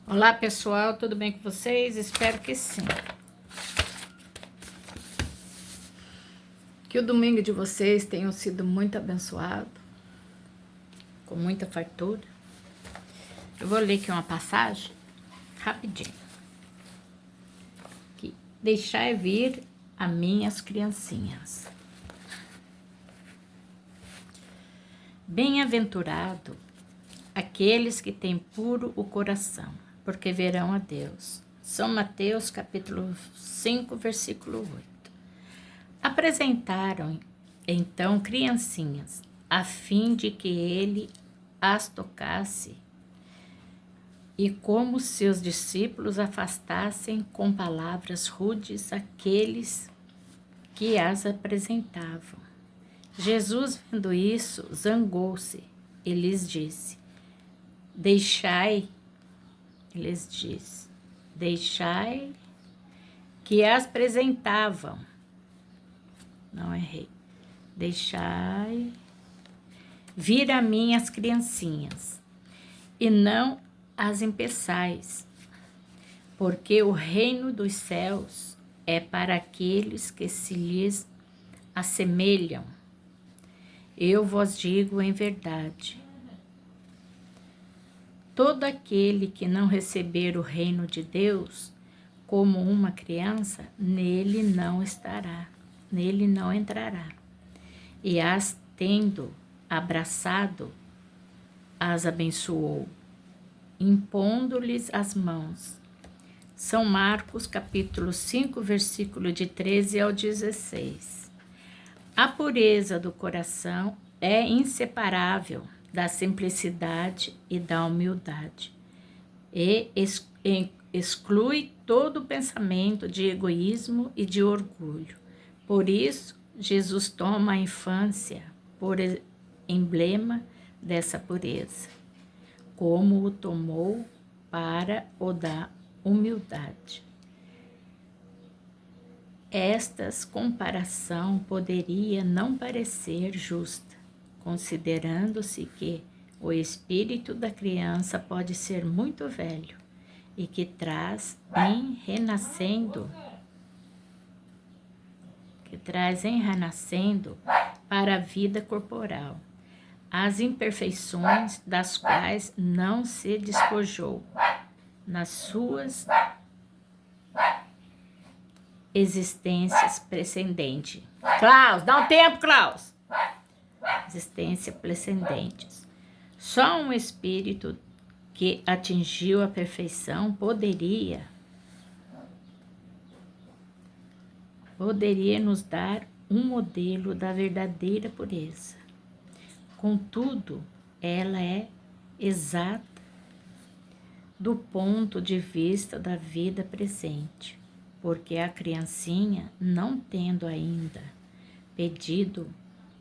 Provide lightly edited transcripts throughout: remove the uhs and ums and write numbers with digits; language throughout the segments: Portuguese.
Olá pessoal, tudo bem com vocês? Espero que sim. Que o domingo de vocês tenha sido muito abençoado, com muita fartura. Eu vou ler aqui uma passagem, rapidinho. Que deixai vir a minhas criancinhas. Bem-aventurado aqueles que têm puro o coração, porque verão a Deus. São Mateus capítulo 5, versículo 8. Apresentaram então criancinhas, a fim de que ele as tocasse, e como seus discípulos afastassem com palavras rudes aqueles que as apresentavam. Jesus, vendo isso, zangou-se e lhes disse: Deixai que as apresentavam. Não errei. Deixai vir a mim as criancinhas, e não as impeçais, porque o reino dos céus é para aqueles que se lhes assemelham. Eu vos digo em verdade, todo aquele que não receber o reino de Deus como uma criança, nele não estará, nele não entrará. E as tendo abraçado, as abençoou, impondo-lhes as mãos. São Marcos capítulo 5, versículo de 13 ao 16. A pureza do coração é inseparável da simplicidade e da humildade, e exclui todo pensamento de egoísmo e de orgulho. Por isso, Jesus toma a infância por emblema dessa pureza, como o tomou para o da humildade. Esta comparação poderia não parecer justa, considerando-se que o espírito da criança pode ser muito velho e que traz em renascendo para a vida corporal as imperfeições das quais não se despojou nas suas existências precedentes. Klaus, dá um tempo, Klaus! Existências precedentes. Só um espírito que atingiu a perfeição poderia nos dar um modelo da verdadeira pureza. Contudo, ela é exata do ponto de vista da vida presente, porque a criancinha, não tendo ainda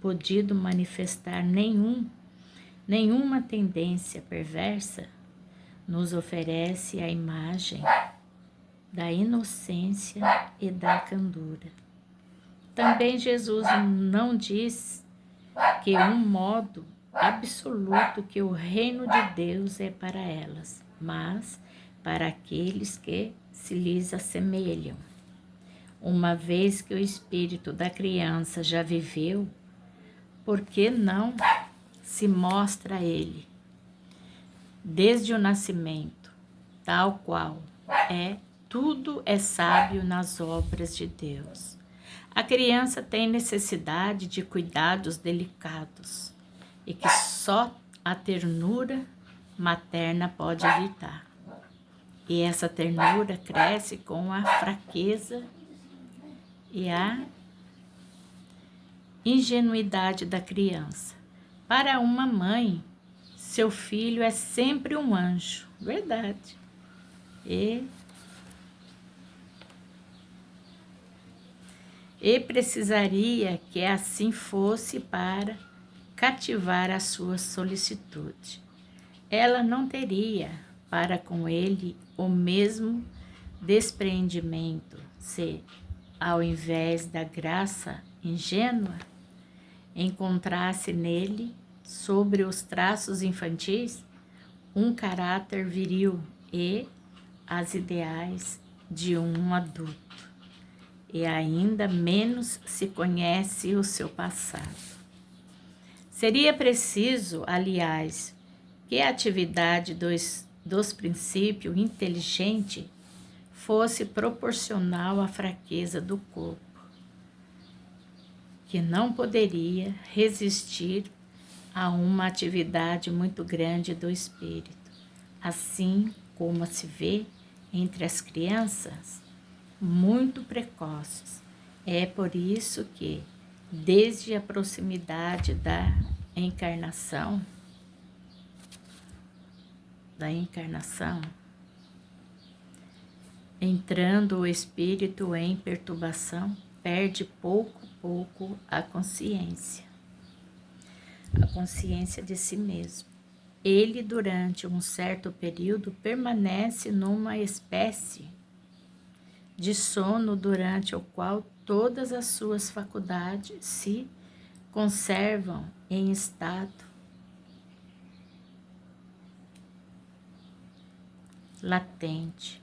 podido manifestar nenhuma tendência perversa, nos oferece a imagem da inocência e da candura. Também Jesus não diz que um modo absoluto que o reino de Deus é para elas, mas para aqueles que se lhes assemelham. Uma vez que o espírito da criança já viveu, por que não se mostra a ele, desde o nascimento, tal qual é? Tudo é sábio nas obras de Deus. A criança tem necessidade de cuidados delicados e que só a ternura materna pode evitar. E essa ternura cresce com a fraqueza e a ingenuidade da criança. Para uma mãe, seu filho é sempre um anjo, verdade. E precisaria que assim fosse para cativar a sua solicitude. Ela não teria para com ele o mesmo despreendimento se, ao invés da graça ingênua, encontrasse nele, sobre os traços infantis, um caráter viril e as ideais de um adulto, e ainda menos se conhece o seu passado. Seria preciso, aliás, que a atividade dos princípios inteligente fosse proporcional à fraqueza do corpo, que não poderia resistir a uma atividade muito grande do espírito, assim como se vê entre as crianças muito precoces. É por isso que, desde a proximidade da encarnação, entrando o espírito em perturbação, perde pouco a pouco a consciência de si mesmo. Ele, durante um certo período, permanece numa espécie de sono durante o qual todas as suas faculdades se conservam em estado latente.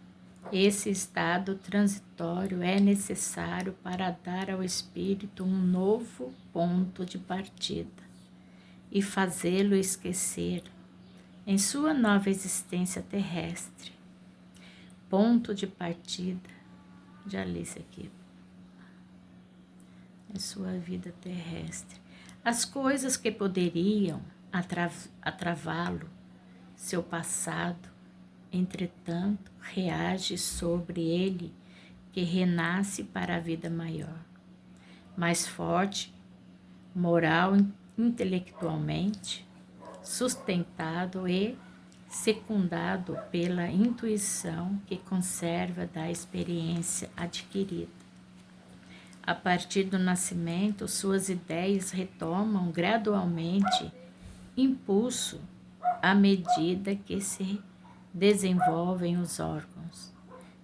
Esse estado transitório é necessário para dar ao espírito um novo ponto de partida e fazê-lo esquecer em sua nova existência terrestre. Ponto de partida, já li isso aqui, em sua vida terrestre. As coisas que poderiam atravá-lo, seu passado, entretanto, reage sobre ele, que renasce para a vida maior, mais forte, moral, intelectualmente, sustentado e secundado pela intuição que conserva da experiência adquirida. A partir do nascimento, suas ideias retomam gradualmente impulso à medida que se desenvolvem os órgãos,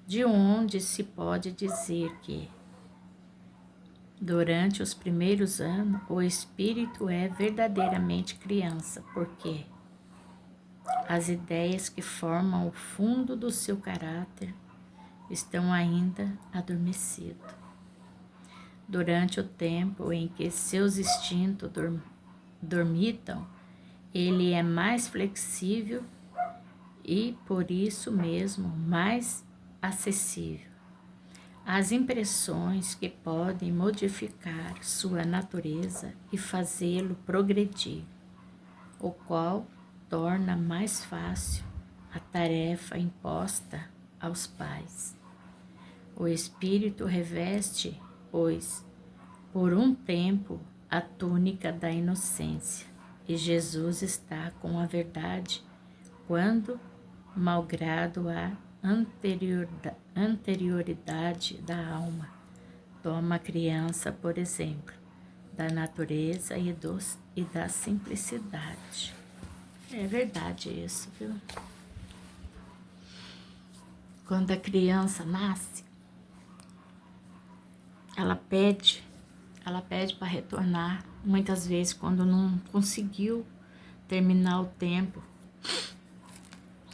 de onde se pode dizer que, durante os primeiros anos, o espírito é verdadeiramente criança, porque as ideias que formam o fundo do seu caráter estão ainda adormecidos. Durante o tempo em que seus instintos dormitam, ele é mais flexível e, por isso mesmo, mais acessível às impressões que podem modificar sua natureza e fazê-lo progredir, o qual torna mais fácil a tarefa imposta aos pais. O espírito reveste, pois, por um tempo, a túnica da inocência, e Jesus está com a verdade quando, malgrado a anterioridade da alma, toma a criança, por exemplo, da natureza e da simplicidade. É verdade isso, viu? Quando a criança nasce, ela pede para retornar, muitas vezes quando não conseguiu terminar o tempo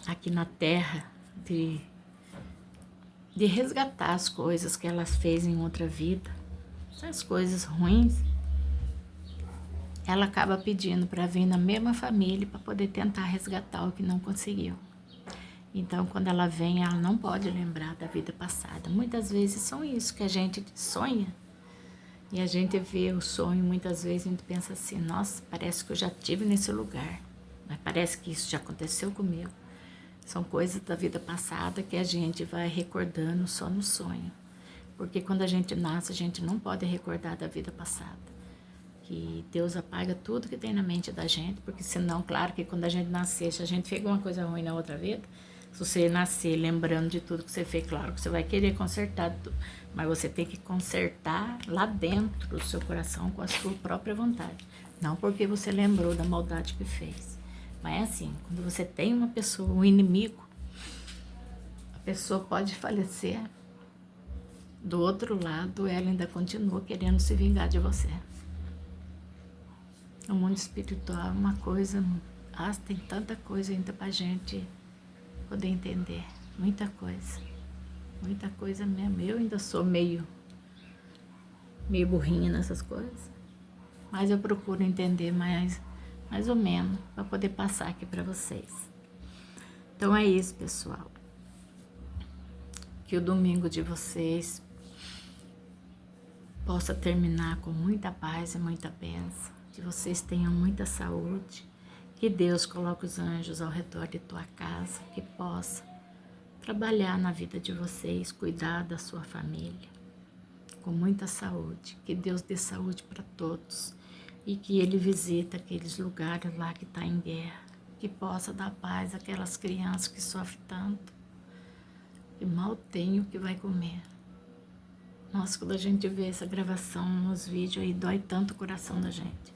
aqui na Terra de resgatar as coisas que ela fez em outra vida, as coisas ruins, ela acaba pedindo para vir na mesma família para poder tentar resgatar o que não conseguiu. Então, quando ela vem, ela não pode lembrar da vida passada. Muitas vezes são isso que a gente sonha. E a gente vê o sonho, muitas vezes a gente pensa assim, nossa, parece que eu já estive nesse lugar. Mas parece que isso já aconteceu comigo. São coisas da vida passada que a gente vai recordando só no sonho. Porque quando a gente nasce, a gente não pode recordar da vida passada. Que Deus apaga tudo que tem na mente da gente, porque senão, claro que quando a gente nascer, se a gente fez alguma coisa ruim na outra vida, se você nascer lembrando de tudo que você fez, claro que você vai querer consertar tudo, mas você tem que consertar lá dentro do seu coração com a sua própria vontade, não porque você lembrou da maldade que fez. Mas é assim, quando você tem uma pessoa, um inimigo, a pessoa pode falecer, do outro lado ela ainda continua querendo se vingar de você. O mundo espiritual é uma coisa, tem tanta coisa ainda pra gente poder entender muita coisa mesmo. Eu ainda sou meio burrinha nessas coisas, mas eu procuro entender mais ou menos para poder passar aqui para vocês. Então é isso, pessoal. Que o domingo de vocês possa terminar com muita paz e muita bênção. Que vocês tenham muita saúde. Que Deus coloque os anjos ao redor de tua casa, que possa trabalhar na vida de vocês, cuidar da sua família, com muita saúde. Que Deus dê saúde para todos e que Ele visita aqueles lugares lá que está em guerra, que possa dar paz àquelas crianças que sofrem tanto, que mal tem o que vai comer. Nossa, quando a gente vê essa gravação nos vídeos aí, dói tanto o coração da gente.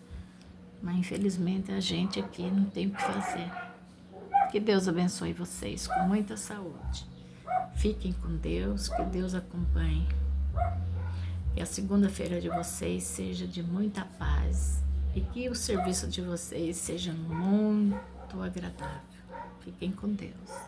Mas infelizmente a gente aqui não tem o que fazer. Que Deus abençoe vocês com muita saúde. Fiquem com Deus, que Deus acompanhe. Que a segunda-feira de vocês seja de muita paz e que o serviço de vocês seja muito agradável. Fiquem com Deus.